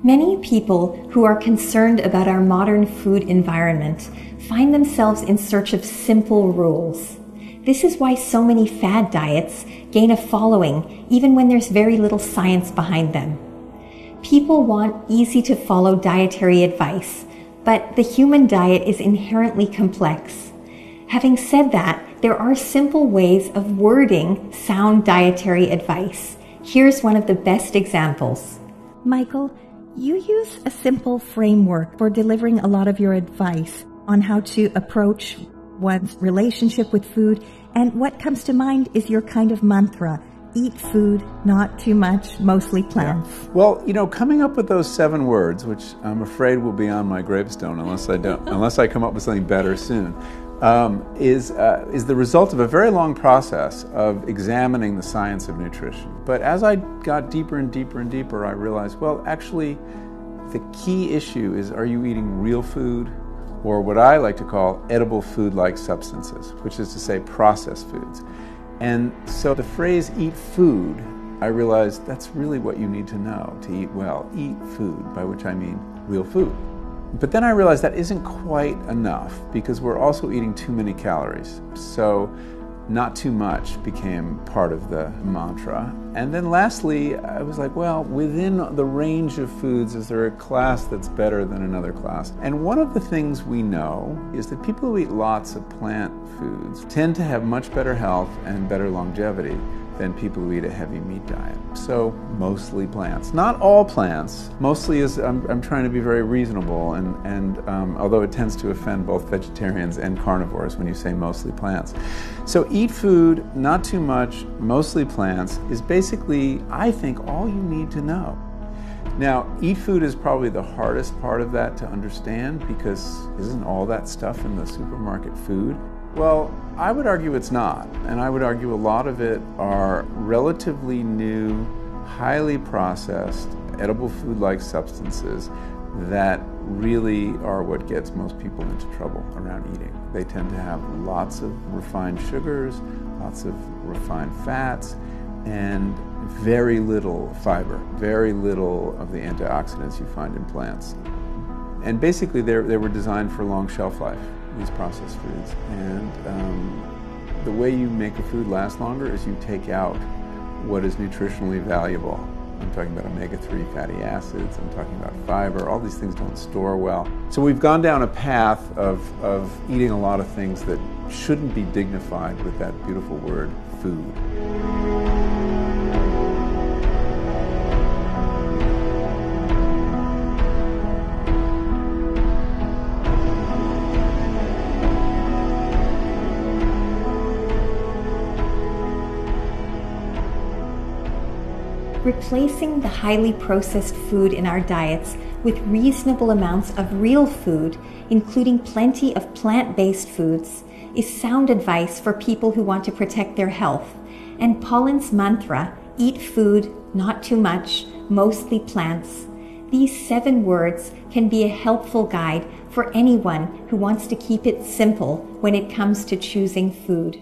Many people who are concerned about our modern food environment find themselves in search of simple rules. This is why so many fad diets gain a following even when there's very little science behind them. People want easy-to-follow dietary advice, but the human diet is inherently complex. Having said that, there are simple ways of wording sound dietary advice. Here's one of the best examples. Michael, you use a simple framework for delivering a lot of your advice on how to approach one's relationship with food, and what comes to mind is your kind of mantra: eat food, not too much, mostly plants. Yeah. Well, you know, coming up with those 7 words, which I'm afraid will be on my gravestone unless I come up with something better soon, is the result of a very long process of examining the science of nutrition. But as I got deeper and deeper and deeper, I realized, well, actually, the key issue is, are you eating real food, or what I like to call edible food-like substances, which is to say processed foods. And so the phrase eat food, I realized that's really what you need to know to eat well. Eat food, by which I mean real food. But then I realized that isn't quite enough, because we're also eating too many calories. So not too much became part of the mantra. And then lastly, I was like, well, within the range of foods, is there a class that's better than another class? And one of the things we know is that people who eat lots of plant foods tend to have much better health and better longevity than people who eat a heavy meat diet. So mostly plants. Not all plants. Mostly is, I'm trying to be very reasonable, and although it tends to offend both vegetarians and carnivores when you say mostly plants. So eat food, not too much, mostly plants is basically, I think, all you need to know. Now, eat food is probably the hardest part of that to understand, because isn't all that stuff in the supermarket food? Well, I would argue it's not, and I would argue a lot of it are relatively new, highly processed, edible food-like substances that really are what gets most people into trouble around eating. They tend to have lots of refined sugars, lots of refined fats, and very little fiber, very little of the antioxidants you find in plants. And basically they were designed for long shelf life, these processed foods. And the way you make a food last longer is you take out what is nutritionally valuable. I'm talking about omega-3 fatty acids, I'm talking about fiber, all these things don't store well. So we've gone down a path of eating a lot of things that shouldn't be dignified with that beautiful word, food. Replacing the highly processed food in our diets with reasonable amounts of real food, including plenty of plant-based foods, is sound advice for people who want to protect their health. And Pauline's mantra, eat food, not too much, mostly plants. These 7 words can be a helpful guide for anyone who wants to keep it simple when it comes to choosing food.